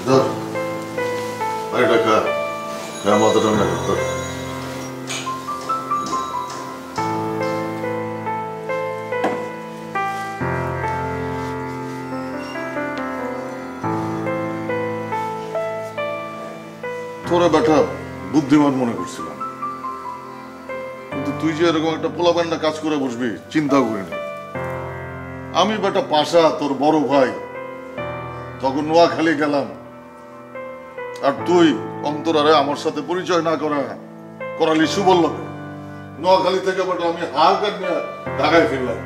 ধর এটা খা খা মাথাটা না ধর তোরা বেটা বুদ্ধিমান মনে করছিলাম কিন্তু তুই যে এরকম একটা পোলাপান্না কাজ করে বসবি চিন্তাও করিনি আমি বেটা পাশা তোর বড় ভাই তখন নোয়াখালী গেলাম আর তুই অন্তরারে আমার সাথে পরিচয় না করালি সুবল নোয়াখালী থেকে বেটা আমি হার কাট নিয়ে ঢাকায় ফিরলাম।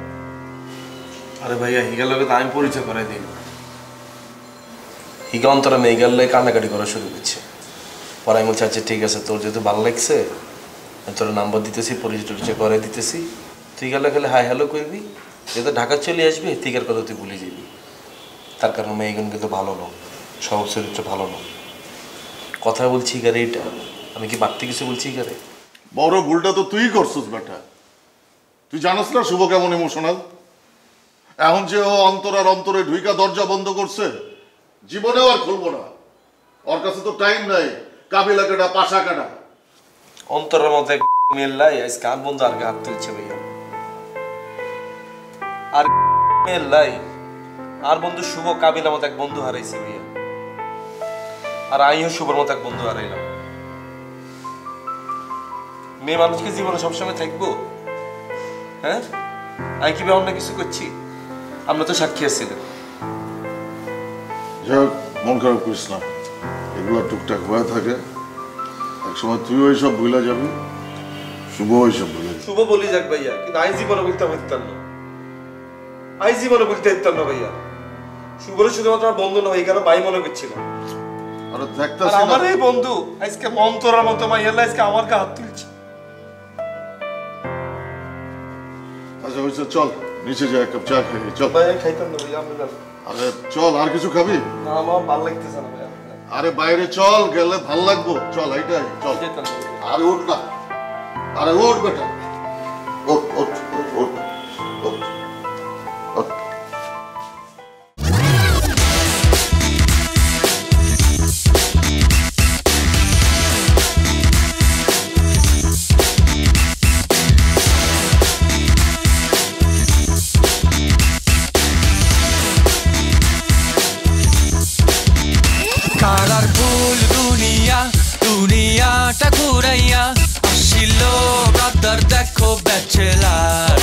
আরে ভাইয়া হিগার লগে তো আমি পরিচয় করাই দিই হিগা অন্তরা মেয়ে হিগার লগে কান্নাকাটি করা শুরু করছে পরে আমি বলছি আচ্ছা ঠিক আছে তোর যেহেতু ভালো লাগছে তোর নাম্বার দিতেছি পরিচয় করাই দিতেছি তুই গেলে খালি হাই হ্যালো করবি যেহেতু ঢাকা চলে আসবি ঠিকার কথা তুই ভুলে যাবি তার কারণ মেয়েগুন কিন্তু ভালো নয় স্বভাব চরিত্র ভালো নয় কথা বলছি গারে এটা আমি কি বাড়তি কিছু বলছি গারে বড় ভুলটা তো তুই করছিস বেটা তুই জানাস না শুভ কেমন ইমোশনাল এখন যে ও অন্তরে ঢুইকা দরজা বন্ধ করছে জীবনেও আর খুলবো না ওর কাছে তো টাইম নাই কাবিলা কাটা পাশা কাটা অন্তরের মধ্যে মেল্লাই আজকে আর বন্ধু আর হাত তুলছে ভাইয়া আর মেল্লাই আর বন্ধু শুভ কাবিলার মতো এক বন্ধু হারাইছে ভাইয়া আর আমিও শুভর মতো এক বন্ধু হারাইলাম মেয়ে মানুষকে জীবনে সবসময় থাকবো হ্যাঁ আমি কি অন্য কিছু করছি আমরা তো সাক্ষী আসছিলেন যাই হোক মন খারাপ করিস না এগুলো টুকটাক হয়ে থাকে একসময় তুই ওই সব ভুলে যাবি শুভ ওই সব ভুলে যাবি শুভ বলি যাক ভাইয়া কিন্তু আই জীবনে বলতে পারতাম না আই জীবনে বলতে পারতাম না ভাইয়া শুভরে শুধুমাত্র আমার বন্ধু নয় এখানে ভাই মনে করছিলাম আরে দেখতাছি না আমার এই বন্ধু আজকে মন্তরার মতো মাইয়ালা আজকে আমার কা হাত তুলছে আচ্ছা হইছে চল নিচে যা এক কাপ চা খাই চল ভাইয়া খাইতাম না ভাইয়া আমি যাবো আরে চল আর কিছু খাবি না আমার ভালো লাগতেছে না ভাইয়া আরে বাইরে চল গেলে ভাল লাগবো চল এইটাই চল যেতাম না আরে উঠ না আরে উঠ বেটা উঠ উঠ উঠ উঠ উঠ কালারফুল দুনিয়াটা ঘুরাইয়া আসিল ব্রাদার দেখো ব্যাচেলার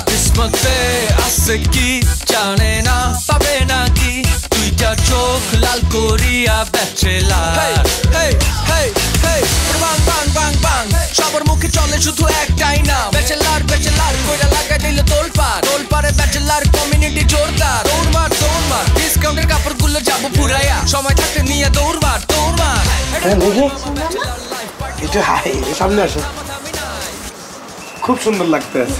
কিসমতে আছে কি জানে না পাবে নাকি দুইটা চোখ লাল করিয়া ব্যাচেলার বাং বাং বাং বাং সবার মুখে চলে শুধু একটাই না ব্যাচেলার কইরা লাগাই দিল তোলপাড়ে ব্যাচেলার কমিউনিটি জোরদার দৌড়মার ডিসকাউন্টের কাপড়গুলো যাবো পুরাইয়া সময় থাকতে নিয়ে দৌড়মার একটু হাই সামনে আসো খুব সুন্দর লাগতে আছে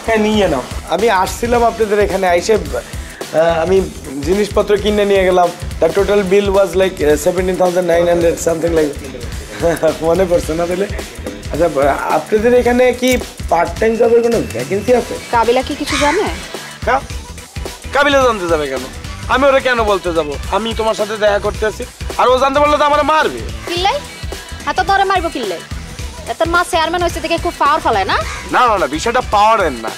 হ্যাঁ নিয়ে নাও আমি আসছিলাম আপনাদের এখানে আইসে আমি জিনিসপত্র কিনে নিয়ে গেলাম the total bill was like 17,900 something like মনে পড়ছে না তাহলে আচ্ছা আপনাদের এখানে কি পার্ট টাইম জবের কোনো ভ্যাকেন্সি আছে কাবিলা কি কিছু জানে কাবিলা জানতে যাবে কেন আমি ওরা কেন বলতে যাব আমি তোমার সাথে দেখা করতে আসি আর ও জানতে পারলে তো আমার মারবে কিল্লাই এত ধরে মারবো কিল্লাই তোর মা চেয়ারম্যান হয়েছে দেখে খুব পাওয়ার ফলায় না না বিষয়টা পাওয়ারের না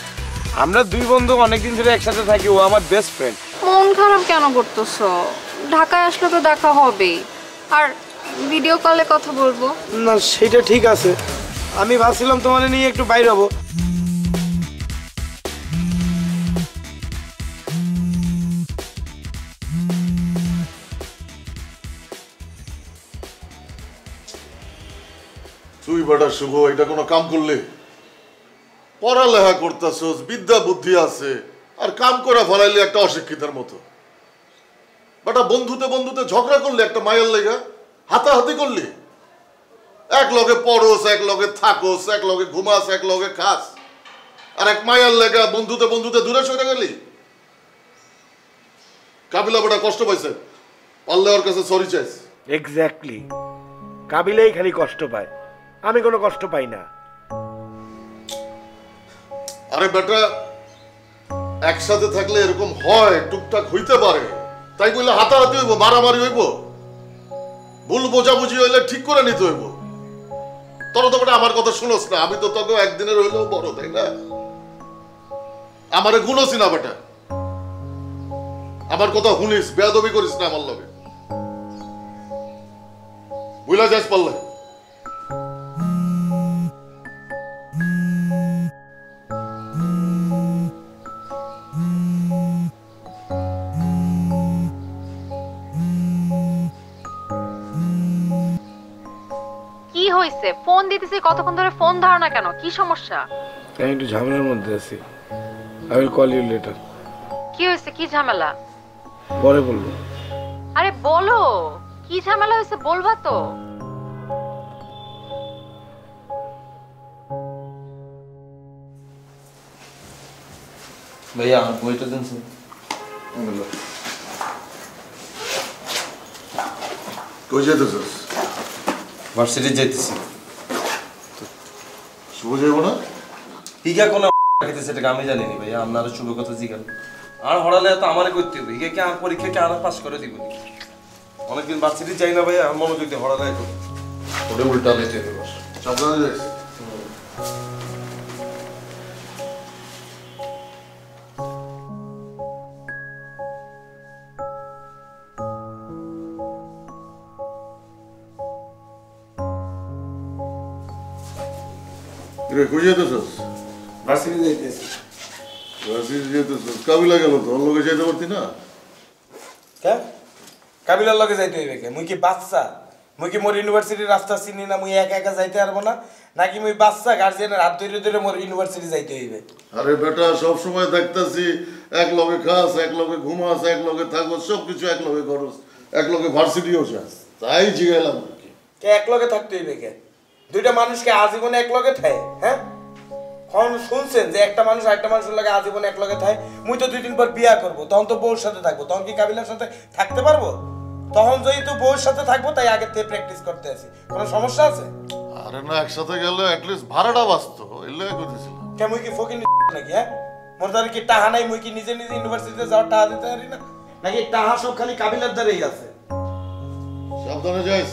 আমরা দুই বন্ধু অনেকদিন ধরে একসাথে থাকি ও আমার বেস্ট ফ্রেন্ড মন খারাপ কেন করতেছো ঢাকায় আসলে তো দেখা হবেই আর ভিডিও কলে কথা বলবো না সেটা ঠিক আছে আমি ভাবছিলাম তোমার নিয়ে একটু বাইরে হবো তুই বেটা শুভ এটা কোনো কাম করলে পড়ালেখা করতেছস বিদ্যা বুদ্ধি আছে আর কাম করে ফলাইলে একটা অশিক্ষিতের মতো বেটা বন্ধুতে ঝগড়া করলে একটা মায়ের লেগা হাতাহাতি করলি এক লগে পড়োস এক লগে থাকোস এক লগে ঘুমাস এক লগে খাস আর এক মায়ের লেগা বন্ধুতে দূরে সরে গেলি কাবিলা বেটা কষ্ট পাইছে পারলে ওর কাছে সরি চাইস এক্স্যাক্টলি কাবিলাই খালি কষ্ট পায় আমি কোনো কষ্ট পাই না আরে বেটা একসাথে থাকলে এরকম হয় টুকটাক হইতে পারে তাই বললে হাতাহাতি হইব, মারামারি হইব? ভুল বোঝাবুঝি হইলে ঠিক করে নিতে হইব। তোরা তো আমার কথা শুনোস না। আমি তো তোকে একদিনের হইলেও বড়, তাই না? আমারে গুনোছি না বেটা, আমার কথা শুনিস, বেয়াদবি করিস না আমার লগে, বুঝলা যাস পারলে। কি হয়েছে? ফোন দিতেছি কতক্ষণ ধরে, ফোন ধরো না কেন? কি সমস্যা? আমি একটু ঝামেলার মধ্যে আছি। I will call you later. কি হয়েছে? কি ঝামেলা? পরে বলবো। আরে বলো, কি ঝামেলা হয়েছে বলবা তো। ভাইয়া বইটা দিন। কই যেতেছিস? ভার্সিটি যাইতেছি। শুভ যাইব না? হিগা কোন রাখিতেছে এটা আমি জানিনি ভাইয়া, আপনারা শুভ কথা জিগান। আর হড়ালে তো আমারে করতে হবে। হিগা কি আর পরীক্ষা কি আর পাস করে দিব? অনেকদিন ভার্সিটি যাই না ভাইয়া, মনোযোগ দিয়ে হড়ালে করি। ওটা উল্টা লেতে হবে বাস। সাবধানে যাইস। কই যেতেছিস? ভার্সিটি যাইতেছি। ভার্সিটি যেতেছিস? কাবিলা গেল তো, ওর লগে যাইতে পারতি না? কে? কাবিলার লগে যাইতে হইবে কে? মুই কি বাচ্চা? মুই কি মোর ইউনিভার্সিটির রাস্তা চিনি না? মুই একা একা যাইতে পারবো না? নাকি মুই বাচ্চা গার্জিয়ানের হাত ধরে ধরে মোর ইউনিভার্সিটি যাইতে হইবে? আরে বেটা, সব সময় দেখতাছি এক লগে খাস, এক লগে ঘুমাস, এক লগে থাকস, সবকিছু এক লগে করস, এক লগে ভার্সিটিও যাস। তাই জিগাইলাম আর কি। কে এক লগে থাকতে হইবে কে? দুইটা মানুষকে আজীবনে এক লগে থাকে? হ্যাঁ, কখন শুনছেন যে একটা মানুষ আরেকটা মানুষের লগে আজীবনে এক লগে থাকে? মুই তো 2 দিন পর বিয়া করব, তখন তো বউর সাথে থাকবো, তখন কি কাবিলার সাথে থাকতে পারবো? তখন যদি তো বউর সাথে থাকবো, তাই আগে থেকে প্র্যাকটিস করতে আছি। কোনো সমস্যা আছে? আরে না, একসাথে গেলে অ্যাটলিস্ট ভাড়াটা বাঁচতো, এর লেগে কইতেছিলাম। কে মুই কি ফকির নাকি? হ্যাঁ, মোর দ্বারা কি টাহা নাই? মুই কি নিজে নিজে ইউনিভার্সিটিতে যাওয়ার টাহা দিতে পারি না? নাকি টাহা সব খালি কাবিলার দ্বারাই আছে? সাবধানে যাইস।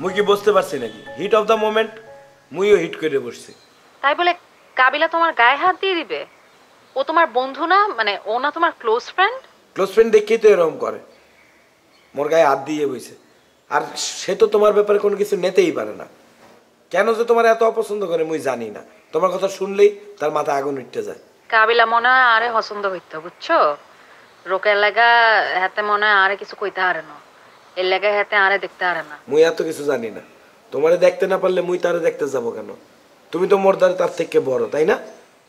মুই কি বুঝতে পারছি নাকি? হিট অফ দ্য মোমেন্ট মুইও হিট করে বসছি। তাই বলে কাবিলা তোমার গায়ে হাত দিয়ে দিবে? ও তোমার বন্ধু না? মানে ও না তোমার ক্লোজ ফ্রেন্ড? ক্লোজ ফ্রেন্ড দেখেই তো এরকম করে, মোর গায়ে হাত দিয়ে বইছে। আর সে তো তোমার ব্যাপারে কোনো কিছু নিতেই পারে না। কেন যে তোমার এত অপছন্দ করে মুই জানি না। তোমার কথা শুনলেই তার মাথায় আগুন উঠতে যায়। কাবিলা মনে হয় আরে পছন্দ হইতো, বুঝছো? রোকের লাগা হাতে মনে হয় আরে কিছু কইতে পারে না, এর লাগা হাতে আরে দেখতে পারে না। মুই এত কিছু জানি না। তোমারে দেখতে না পারলে মুই তারে দেখতে যাব কেন? তুমি তো মোর দ্বারা তার থেকে বড়, তাই না?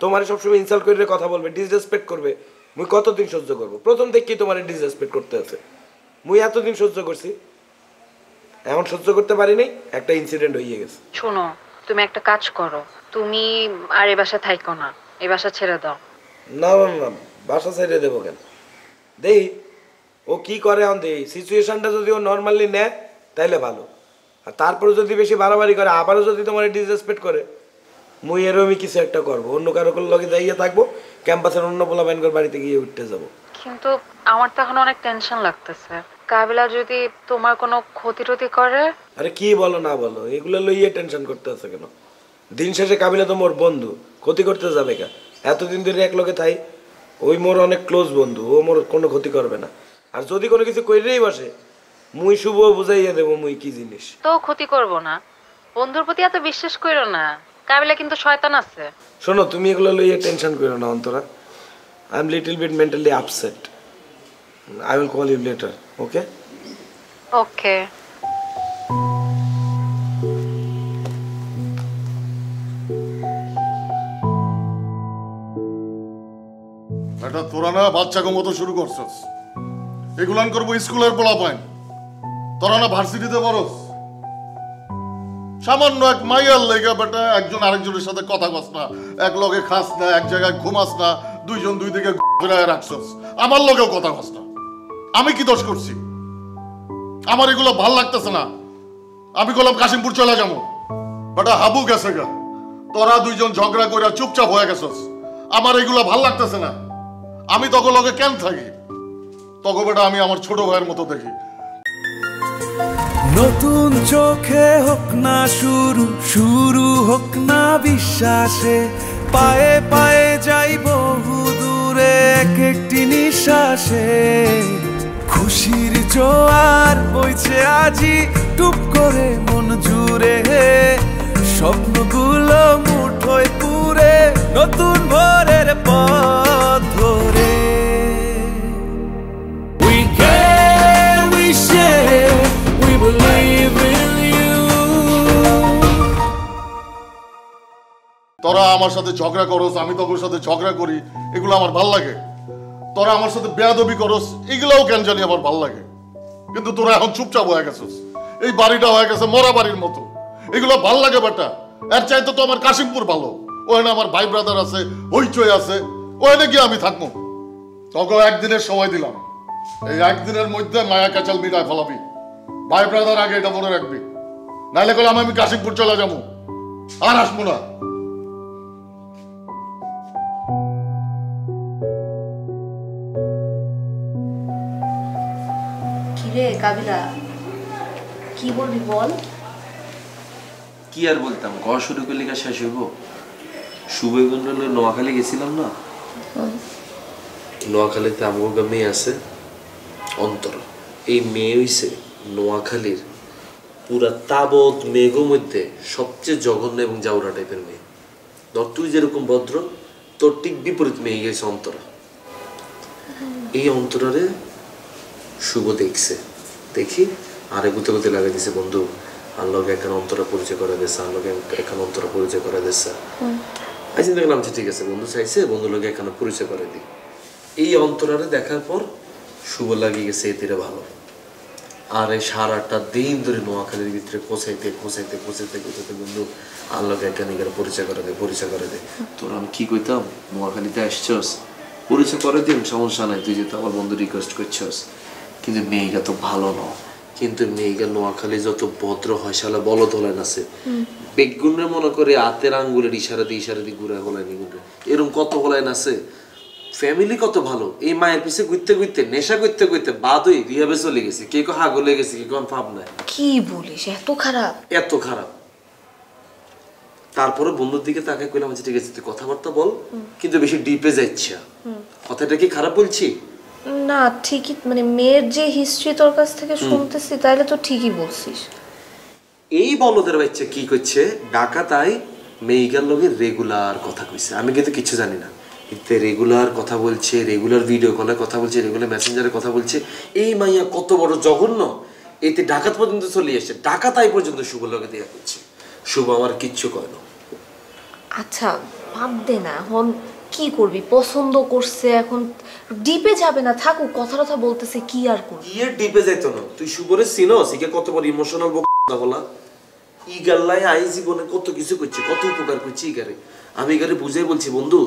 তোমারে সবসময় ইনসাল্ট করে কথা বলবে, ডিসরেসপেক্ট করবে, মুই কতদিন সহ্য করবো? প্রথম থেকেই তোমারে ডিসরেসপেক্ট করতে আছে। মুই এতদিন সহ্য করছি, এখন সহ্য করতে পারিনি, একটা ইনসিডেন্ট হয়ে গেছে। শোনো, তুমি একটা কাজ করো, তুমি আর এই বাসা থাইকো না, এই বাসা ছেড়ে দাও। না না না, বাসা ছেড়ে দেবো কেন? দেই ও কি করে, এখন দেই সিচুয়েশনটা যদি ও নর্মালি নেয় তাইলে ভালো। আর তারপরে যদি বেশি বাড়াবাড়ি করে, আবারও যদি তোমার ডিসরেসপেক্ট করে, মুই এরমই কিছু একটা করবো, অন্য কারো লগে যাইয়ে থাকবো, ক্যাম্পাসের অন্য পোলা ব্যানগর বাড়িতে গিয়ে উঠতে যাবো। কিন্তু আমার তো এখন অনেক টেনশন লাগতেছে, কাবিলা যদি তোমার কোনো ক্ষতি টতি করে। আরে কি বলো না বলো, এগুলো লইয়ে টেনশন করতে আছে কেন? দিন শেষে কাবিলা তো মোর বন্ধু, ক্ষতি করতে যাবে কে? এতদিন ধরে এক লগে থাই, ওই মোর অনেক ক্লোজ বন্ধু, ও মোর কোনো ক্ষতি করবে না। আর যদি কোনো কিছু কইরেই বসে, মুই শুভ বুঝাইয়া দেবো মুই কি জিনিস। তো ক্ষতি করব না, বন্ধুর প্রতি এত বিশ্বাস করো না, কাবিলা কিন্তু শয়তান আছে। শোনো, তুমি এগুলো লইয়ে টেনশন করো না Antara. I am little bit mentally upset. I will call you later, okay? Okay. এটা তোরা না বাচ্চাকে মতো শুরু করছস, এগুলান করবো স্কুলের পোলা পাইন। তোরা না ভার্সিটিতে পড়স, সামান্য এক মাইয়ার লেগে বেটা একজন আরেকজনের সাথে কথা কস না, এক লগে খাস না, এক জায়গায় ঘুমাস না, দুইজন দুই দিকে ফেরায় রাখছস। আমার লগেও কথা কস না। আমি কি দোষ করছি? আমার এগুলো ভাল লাগতেছে না। আমি বললাম কাশিমপুর চলে যাবো, বেটা হাবু গেছে গা, তোরা দুইজন ঝগড়া কইরা চুপচাপ হয়ে গেছস। আমার এগুলা ভাল লাগতেছে না। আমি তখন লগে কেন থাকি? তখন বেটা আমি আমার ছোট ভাইয়ের মতো দেখি। নতুন চোখে হোক না শুরু, শুরু হোক না বিশ্বাসে, পায়ে পায়ে যাই বহু দূরে এক একটি নিঃশ্বাসে। খুশির জোয়ার বইছে আজি টুপ করে মন জুড়ে, স্বপ্নগুলো মুঠোয় পুরে নতুন ভোরের পথ ধরে। We care, we share, we believe in you. তোরা আমার সাথে ঝগড়া করস, আমি তোর সাথে ঝগড়া করি, এগুলো আমার ভাল লাগে। তোরা আমার সাথে বেয়াদবি করস, এগুলাও কেন জানি আমার ভাল লাগে। কিন্তু তোরা এখন চুপচাপ হয়ে গেছিস। এই বাড়িটা হয়ে গেছে মরা বাড়ির মতো। এগুলো ভাল লাগে বেটা। এর চাইতে তো আমার কাশিমপুর ভালো। ওখানে আমার ভাই ব্রাদার আছে, হইচই আছে, ওখানে গিয়ে আমি থাকবো। তোকে একদিনের সময় দিলাম, এই একদিনের মধ্যে মায়া কাচাল মিটায় ফেলাবি। ভাই ব্রাদার আগে এটা মনে রাখবি, নাহলে করলাম আমি কাশিমপুর চলে যাবো, আর আসবো না। কিরে কাবিলা, কি বলবি বল? কি আর বলতাম, ঘর শুরু করলে কি শেষ হইব? শুভগঞ্জলে নোয়াখালী গেছিলাম না, নোয়াখালীতে আমগো মেয়ে আছে অন্তর। এই মেয়ে হইছে নোয়াখালীর পুরা তাবৎ মেঘের মধ্যে সবচেয়ে জঘন্য এবং জাউরা টাইপের মেয়ে। ধর তুই যেরকম ভদ্র, তোর ঠিক বিপরীত মেয়ে গেছে অন্তরা। এই অন্তরারে শুভ দেখছে, দেখি আরে গুতে গুতে লাগাই দিছে, বন্ধু আল্লাহকে এখন অন্তরা পরিচয় করে দিচ্ছে, আল্লাহকে এখন অন্তরা পরিচয় করে দিচ্ছে। আমি চিন্তা করলাম ঠিক আছে, বন্ধু চাইছে, বন্ধু লোকে এখানে পরিচয় করে দিই। এই অন্তরারে দেখার পর শুভ লাগিয়ে গেছে এতে ভালো। আর এই সারাটা দিন ধরে নোয়াখালীর ভিতরে কোচাইতে কোচাইতে কোচাইতে কোচাইতে বন্ধু আল্লাহকে এখানে পরিচয় করে দে, পরিচয় করে দে। তোর আমি কি কইতাম, নোয়াখালীতে আসছস, পরিচয় করে দিন, সমস্যা নাই, তুই যেহেতু আমার বন্ধু রিকোয়েস্ট করছস। কিন্তু মেয়েটা তো ভালো না, কিন্তু মেয়েটা নোয়াখালী যত ভদ্র হয় শালা বলদ হলেন আছে, বেগুনের মনে করে হাতের আঙ্গুলের ইশারা দিয়ে ঘুরে হলাইনি ঘুরে, এরকম কত হলাইন আছে। ফ্যামিলি কত ভালো, এই মায়ের পিছে ঘুরতে ঘুরতে নেশা করতে করতে বাদ হয়ে রিহাবে চলে গেছে, কে কো হাগলে গেছে, কে কোন ভাব নাই। কি বলিস, এত খারাপ? এত খারাপ। তারপরে বন্ধুর দিকে তাকে কইলাম যে ঠিক আছে তুই কথাবার্তা বল, কিন্তু বেশি ডিপে যাচ্ছে। কথাটা কি খারাপ বলছি? না ঠিকই, মানে মেয়ের যে হিস্ট্রি তোর কাছ থেকে শুনতেছি, তাইলে তো ঠিকই বলছিস। এই বলদের বাচ্চা কি করছে, ঢাকা তাই মেয়েগার লগে রেগুলার কথা কইছে, আমি কিন্তু কিছু জানি না। এতে রেগুলার কথা বলছে, রেগুলার ভিডিও কলে কথা বলছে, রেগুলার মেসেঞ্জারে কথা বলছে। এই মাইয়া কত বড় জঘন্য, এতে ঢাকাত পর্যন্ত চলে এসছে, ঢাকা তাই পর্যন্ত শুভ লগে দেয়া করছে। শুভ আমার কিচ্ছু কয় না। আচ্ছা বাদ দে না, এখন কি করবি, পছন্দ করছে, এখন ডিপে যাবে না, থাকুক, কথা কথা বলতেছে, কি আর করবি। কি আর ডিপে যাইতো না, তুই শুভরে চিনস, ইকে কত বড় ইমোশনাল বলা। ই গাল্লাই আই জীবনে কত কিছু করছে, কত উপকার করছে ইগারে। আমি ইগারে বুঝাই বলছি, বন্ধু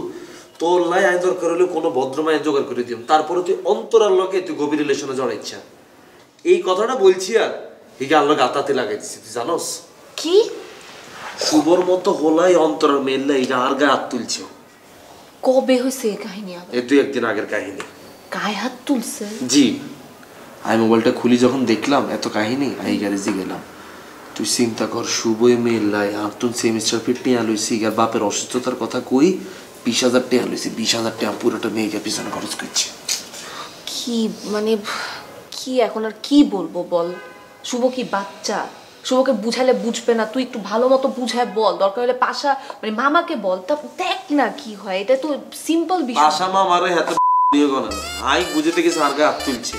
তোর লাই আই দরকার হলে কোনো ভদ্রমায় জোগাড় করে দিম, তারপরে তুই অন্তরার লগে তুই গভীর রিলেশনে জড়াইছা। এই কথাটা বলছি আর হিগে আল্লাহ গাতাতে লাগাই দিচ্ছি, তুই জানোস কি? শুভর মতো হলাই অন্তরার মেললাই এটা আর গায়ে হাত তুলছে। কবে হয়েছে এই কাহিনী? এই দুই একদিন আগের কাহিনী। গায়ে হাত তুলছে? জি, আমি মোবাইলটা খুলি যখন দেখলাম এত কাহিনী, আমি গ্যারেজে গেলাম। তুই চিন্তা কর, শুভই মেলাই আর তুই সেমিস্টার ফি টেয়া লইছি, আর বাপের অসুস্থতার কথা কই 20,000 টাকা লইছি, 20,000 টাকা পুরোটা মেয়েকে পিছনে খরচ করছে। কি মানে, কি এখন আর কি বলবো বল? শুভ কি বাচ্চা? শুভকে বুঝালে বুঝবে না, তুই একটু ভালো মতো বুঝায় বল, দরকার হলে পাশা মানে মামাকে বল, তা দেখ না কি হয়। এটা তো সিম্পল বিষয়। পাশা মামারে হাতে নিয়ে গনা আই বুঝতে গেছে আর গায়ে হাত তুলছে।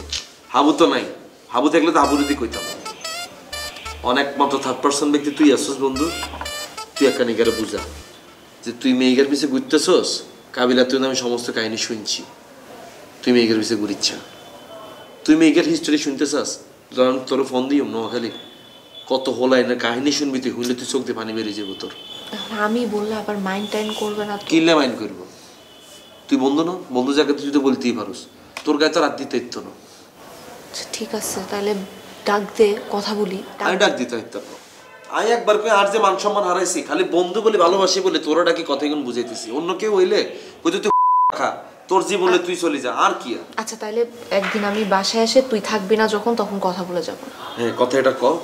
হাবু তো নাই, হাবু থাকলে তো হাবুর দিকে কইতাম। অনেক মতো থার্ড পার্সন ব্যক্তি তুই আসছিস বন্ধু, তুই একটা নিগারে বুঝা যে তুই মেয়েগের পিছিয়ে ঘুরতেছস। কাবিলা তুই আমি সমস্ত কাহিনী শুনছি, তুই মেয়েগের পিছিয়ে ঘুরিচ্ছা, তুই মেয়েগের হিস্টোরি শুনতে চাস, ধরেন তোর ফোন দিও নোয়াখালী কত হলাই না কাহিনী শুনবি, তুই হইলে তুই চোখ দিয়ে পানি বেরিয়ে যাবো তোর। আমি বললে আবার মাইন্ড টাইন করবে না? কিনলে মাইন্ড করবো? তুই বন্ধু না, বন্ধু জায়গায় তুই তো বলতেই পারোস, তোর গায়ে তো রাত দিতে ইত্য না। ঠিক আছে তাহলে ডাক দে, কথা বলি। আমি ডাক দিতে ইত্য না, আমি একবার কই আর যে মান সম্মান হারাইছি খালি বন্ধু বলে ভালোবাসি বলে তোরা ডাকি কথা এখন বুঝাইতেছি অন্য কেউ হইলে কইতে তুই খা তোর জীবনে তুই চলে যা আর কি আচ্ছা তাইলে একদিন আমি বাসায় এসে তুই থাকবি না যখন তখন কথা বলে যাব হ্যাঁ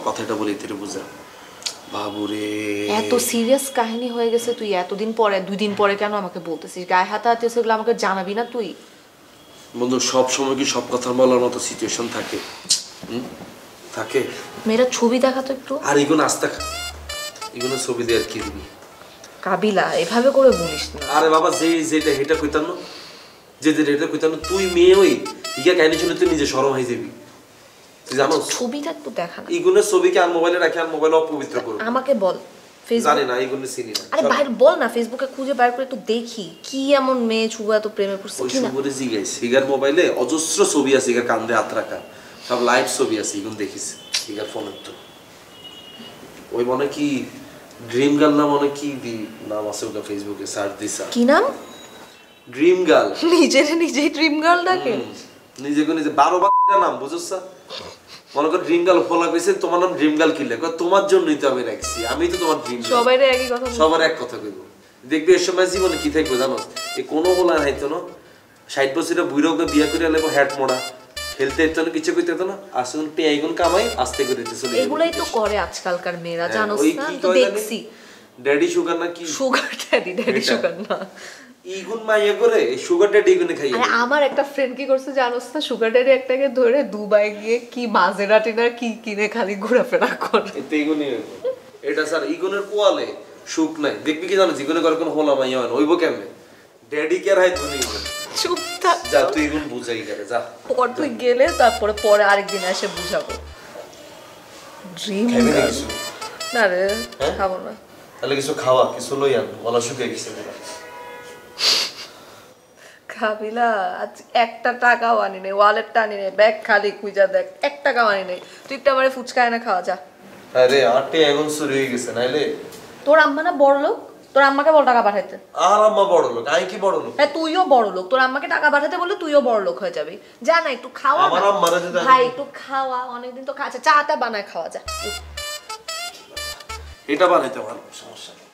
কথাটা বলে তোরে বুঝা বাবুরে এত সিরিয়াস কাহিনী হয়ে গেছে তুই এতদিন পরে 2 দিন পরে কেন আমাকে বলতেছিস গায়ে হাতে সেগুলো আমাকে জানাবি না তুই বন্ধু সব সময় কি সব কথা বলার মতো সিচুয়েশন থাকে থাকে মেয়েরা ছবি দেখাতো একটু আর এগুলো আস্তে এগুলো ছবি দিয়ে আর কি দিবি কাবিলা এভাবে করে বলিস না আরে বাবা যেটা এটা কইতাম না যেটা কইতাম না তুই মেয়ে হই ইয়া কাহিনী শুনে তুই নিজে শরম হয়ে যাবি তুই জানো ছবিটা একটু দেখা না এগুলো ছবিকে আর মোবাইলে রাখি আর মোবাইল অপবিত্র করব আমাকে বল ফেসবুক জানি না এগুলো চিনি না আরে বাইরে বল না ফেসবুকে খুঁজে বাইর করে একটু দেখি কি এমন মেয়ে ছুবা এত প্রেমে পড়ছে ওই কি না সুবরে জিগাই সিগার মোবাইলে অজস্র ছবি আছে সিগার কান্দে হাত রাখা সব লাইভ ছবি আছে এগুলো দেখিস সিগার ফোনের তো ওই মনে কি ড্রিম গার্ল না মনে কি নাম আছে ওটা ফেসবুকে সার্চ দিছা কি নাম ড্রিম গার্ল নিজেই ড্রিম গার্ল ডাকে নিজেকে নিজে 12 বার নাম বুঝছস মনে কর ড্রিম গার্ল ফলো কইছে তোমার নাম ড্রিম গার্ল কি লেখা তোমার জন্যই তো আমি রাখছি আমি তো তোমার ড্রিম সবাইরে একই কথা সবার এক কথা কইব দেখবি এই সময় জীবনে কি থাকবে জানো এই কোনো বলা হইতো না 60 বছরের বুইড়াকে বিয়া করে লেবো হ্যাট মোড়া খেলতে এত কিছু কইতে তো না আসলে টেয়াইগুন কামাই আস্তে করে দিতে চলে এগুলাই তো করে আজকালকার মেয়েরা জানোস না তো দেখছি ড্যাডি সুগার না কি সুগার ড্যাডি সুগার না ইগুন মাইয়া করে সুগার ড্যাডি গুনে খাইয়া আরে আমার একটা ফ্রেন্ড কি করছে জানোস না সুগার ড্যাডি একটাকে ধরে দুবাই গিয়ে কি মাজেরাটি না কি কিনে খালি ঘোরাফেরা করে এতে ইগুনি এটা স্যার ইগুনের কোয়ালে সুখ নাই দেখবি কি জানো ইগুনে করে কোন হোলা মাইয়া হয় ওইব কেমনে ড্যাডি কে রাই তুমি চুপ থাক যা তুই ইগুন বুঝাই করে যা পর তুই গেলে তারপরে পরে আরেকদিন এসে বুঝাবো ড্রিম না রে খাবো না তাহলে কিছু খাওয়া কিছু লই আন গলা শুকিয়ে গেছে কাবিলা আজ একটা টাকাও আনি নেই ওয়ালেটটা আনি নেই ব্যাগ খালি খুঁজা দেখ 1 টাকাও আনি নেই তুই একটা আমারে ফুচকা এনে খাওয়া যা আরে আটে এখন শুরু হয়ে গেছে নাইলে তোর আম্মা না বড় লোক তোর আম্মাকে বল টাকা পাঠাইতে আর আম্মা বড় লোক আমি কি বড় লোক হ্যাঁ তুইও বড় লোক তোর আম্মাকে টাকা পাঠাতে বললে তুইও বড় লোক হয়ে যাবি যা না একটু খাওয়া আমার আম্মারা যদি ভাই একটু খাওয়া অনেকদিন তো খাচ্ছে চাটা বানায় খাওয়া যা এটা বানাইতে পারবো সমস্যা নেই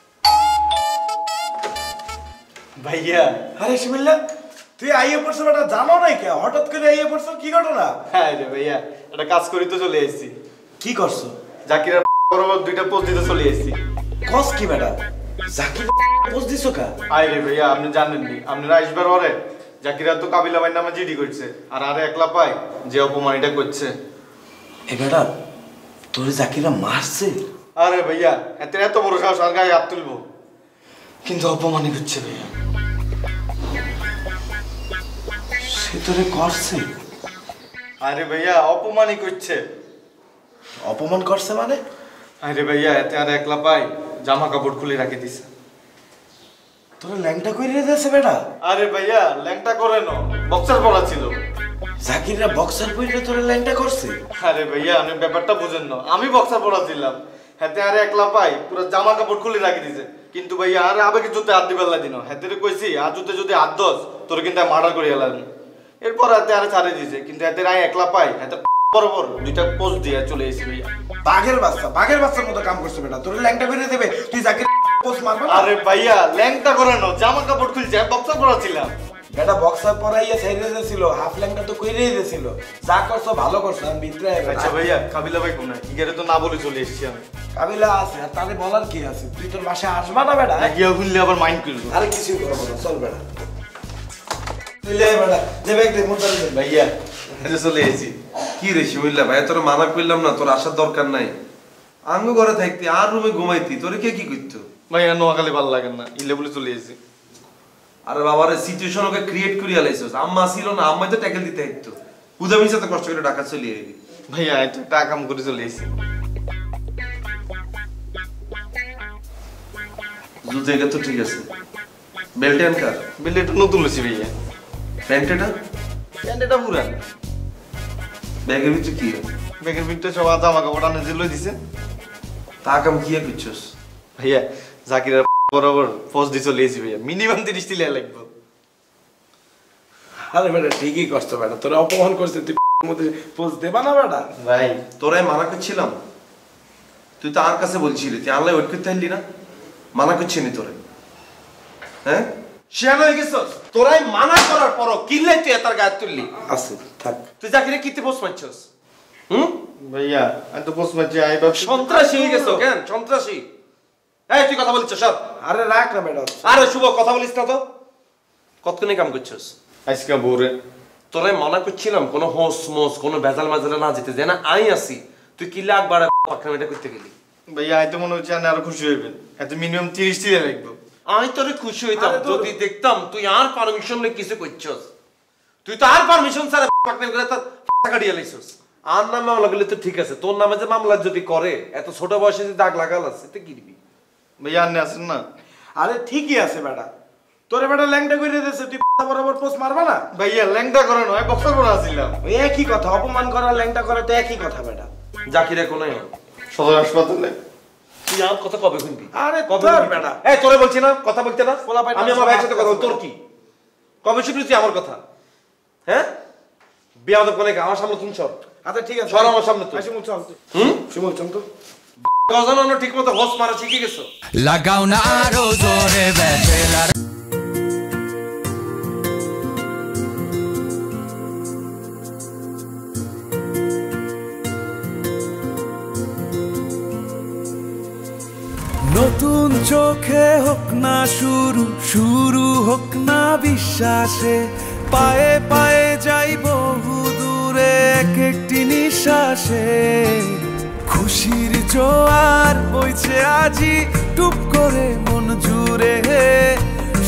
ভাইয়া আরে শিমিল্লা তুই আইয়ে পড়ছো বেটা জানো নাই কে হঠাৎ করে আইয়ে পড়ছো কি ঘটনা হ্যাঁ রে ভাইয়া একটা কাজ করি তো চলে এসেছি কি করছো জাকিরের বরাবর 2টা পোস্ট দিতে চলে এসেছি কস কি বেটা জাকির পোস্ট দিছো কা আই রে ভাইয়া আপনি জানেন নি আপনারা আসবার পরে জাকিরা তো কাবিলা ভাই নামে জিডি করছে আর আরে একলা পাই যে অপমানিটা করছে এ বেটা তোরে জাকিরা মারছে আরে ভাইয়া এত বড় সাহস আর গায়ে হাত তুলবো কিন্তু অপমানই করছে ভাইয়া সে তোরে করছে আরে ভাইয়া অপমানই করছে অপমান করছে মানে আরে ভাইয়া এতে আর একলা পাই জামা কাপড় খুলে রাখি দিছে তোরে ল্যাংটা কইরে দিয়েছে বেটা আরে ভাইয়া ল্যাংটা করে না বক্সার পরা ছিল জাকিররা বক্সার পইরে তোরে ল্যাংটা করছে আরে ভাইয়া আপনি ব্যাপারটা বুঝেন না আমি বক্সার পরা ছিলাম হাতে আরে একলা পাই পুরো জামা কাপড় খুলে রাখি দিছে কিন্তু ভাইয়া আরে আবেগে জুতে হাত দিবার দিন হাতে কইছি আর জুতে যদি হাত দস তোর কিন্তু মার্ডার করিয়া লাগবে এরপর হাতে আরে ছাড়ে দিছে কিন্তু হাতে আই একলা পাই হাতে বরাবর 2টা পোস্ট দিয়ে চলে এসেছি ভাইয়া বাঘের বাচ্চার মতো কাম করছে বেটা তোরে ল্যাংটা কইরে দেবে তুই জাকির পোস্ট মারবা না আরে ভাইয়া ল্যাংটা করে না জামা কাপড় খুলছে বক্সার পরা ছিলাম বেটা বক্সার পরাইয়া সাইডে দিয়েছিল হাফ ল্যাংটা তো কইরেই দিয়েছিল যা করছো ভালো করছো আমি ভিতরে আচ্ছা ভাইয়া কাবিলা ভাই কোন ইগারে তো না বলে চলে এসেছি আমি কাবিলা আছে আর তাহলে বলার কি আছে তুই তোর বাসায় আসবা না বেটা গিয়া খুললে আবার মাইন্ড করবো আরে কিছুই করবো না চল বেটা তুই লে বেটা যে ব্যাগ দে মোটা দে ভাইয়া চলে এসেছি কি রে শিমুল্লা ভাই তোর মানা করলাম না তোর আসার দরকার নাই আঙ্গু ঘরে থাকতি আর রুমে ঘুমাইতি তোরে কে কি করতো ভাইয়া নোয়াখালী ভালো লাগে না ইলে বলে চলে এসেছি আরে বাবারে সিচুয়েশন ওকে ক্রিয়েট করিয়া লাইছস আম্মা ছিল না আম্মাই তো ট্যাকেল দিতে হইতো উদামির সাথে কষ্ট করে ঢাকা চলে আইলি ভাইয়া একটা টাকা কাম করে চলে এসেছি দু জায়গা তো ঠিক আছে বেল্ট এন্ড কার বিলে এটা নতুন লছি ভাইয়া প্যান্টেটা প্যান্টটা পুরান ব্যাগের ভিতরে কি ব্যাগের ভিতরে সব জামা কাপড় আনে যে লই দিছে তা কাম কি করছস ভাইয়া জাকিরের বরাবর পোস্ট দিয়ে চলে এসেছি ভাইয়া মিনিমাম 30 টিলা লাগবে আরে বেটা ঠিকই করছো বেটা তোরা অপমান করছে তুই মধ্যে পোস্ট দেবা না বেটা ভাই তোরাই মানা করছিলাম তুই তো আর কাছে বলছিলি, তুই আল্লাহ ওয়েট করতে পারলি না? মানা করছি নি তোরে? হ্যাঁ শিয়ানো হয়ে গেছস? তোরাই মানা করার পরও কিনলে তুই এতার গায়ে তুললি। আছে থাক। তুই জাকিরে কিতে পোস্ট মারছস? ভাইয়া আমি তো পোস্ট মারছি আই বাপ সন্ত্রাসী হয়ে গেছো কেন? সন্ত্রাসী? এই তুই কথা বলছিস সব? আরে রাখ না বেটা। আরে শুভ কথা বলিস না তো। কতক্ষণে কাম করছস? আজকে ভোরে তোরাই মানা করছিলাম কোনো হোস মোস কোনো ভেজাল মাজালে না যেতে, যে না আই আসি, তুই কি লাখ বাড়া পাকনামিটা করতে গেলি? ভাইয়া আই তো মনে হচ্ছে আপনি আরো খুশি হইবেন, এত মিনিমাম 30 টাকা লাগবে। আমি তোরে খুশি হইতাম যদি দেখতাম তুই আর পারমিশন লই কিছু করছস। তুই তো আর পারমিশন ছাড়া পাকনামি করে তার কাটিয়ে লাইছস। আর নামে মামলা করলে তো ঠিক আছে, তোর নামে যে মামলা যদি করে এত ছোট বয়সে যদি দাগ লাগাল আছে তুই কি দিবি? ভাইয়া আপনি আছেন না? আরে ঠিকই আছে বেটা, তোরে বেটা ল্যাংটা করে দিয়েছে, তুই বরাবর পোস্ট মারবা না? ভাইয়া ল্যাংটা করে নয়, বক্সার পরা ছিলাম। ওই একই কথা, অপমান করা ল্যাংটা করা তো একই কথা বেটা। জাকিরে কোনায় সদর হাসপাতালে তুই আর কথা কবে শুনবি? আরে কবে তোর শুনবি? বেটা এই তোরে বলছি না কথা বলতে না? পোলা পাইটা আমি আমার ভাইয়ের সাথে কথা বল, তোর কি? কবে শুনবি তুই আমার কথা? হ্যাঁ বিয়াদব কোনে আমার সামনে তুমি সর। আচ্ছা ঠিক আছে, সর আমার সামনে তুই। শিমুল চল। শিমুল চল তো। গজানো ঠিক মতো হোস মারা শিখে গেছো। লাগাও না আরো জোরে ব্যাচেলার। নতুন চোখে হোক না শুরু, শুরু হোক না বিশ্বাসে, পায়ে পায়ে যাই বহু দূরে এক একটি নিঃশ্বাসে। খুশির জোয়ার বইছে আজি টুপ করে মন জুড়ে,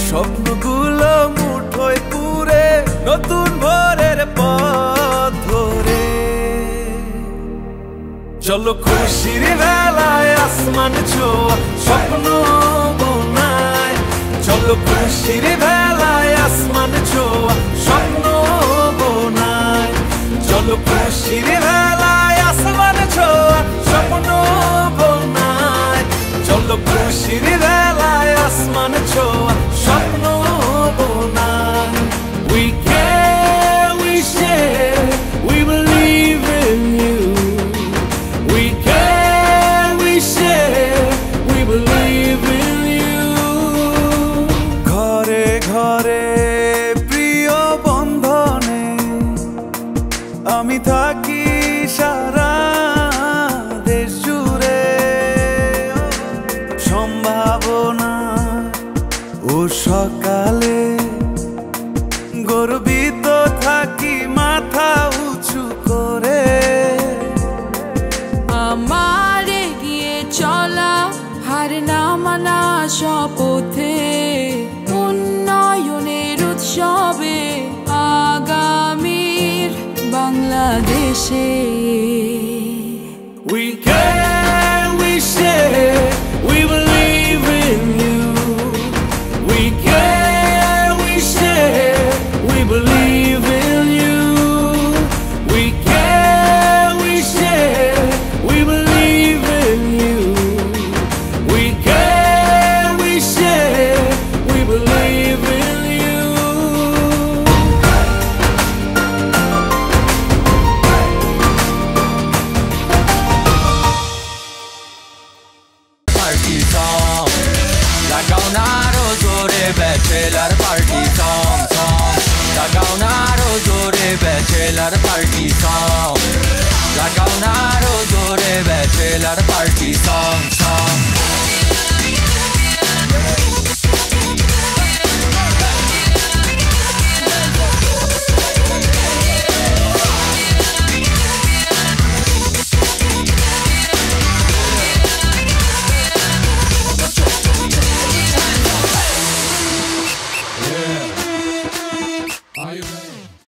স্বপ্নগুলো মুঠোয় পুরে নতুন ভোরের পথ ধরে। চলো খুশির বেলায় আসমান ছোঁয়া স্বপ্ন বোনায়, চলো খুশির বেলায় আসমান ছোঁয়া স্বপ্ন বোনায়, চলো খুশির বেলায় আসমান ছোঁয়া স্বপ্ন বোনায়, চলো খুশির বেলায় আসমান ছোঁয়া স্বপ্ন বোনায়। We care, we share, we believe in you. We care, we share, we believe in you. ঘরে ঘরে প্রিয় বন্ধনে আমি থাকি সারা দেশ জুড়ে, সম্ভাবনা ও সকালে গর্বিত থাকি মাথা উঁচু করে। আমার এগিয়ে চলা হার না মানা শপথে, উন্নয়নের উৎসবে আগামীর বাংলাদেশে। We care, we share, we believe in you. We care, we share, we believe in you. We care, we share, we believe in you. We care, we share, we believe in you. Party song লাগাও না আরো জোরে bachelor party song song, লাগাও না আরো জোরে bachelor party song, লাগাও না আরো জোরে ব্যাচেলার পার্টি সং সং।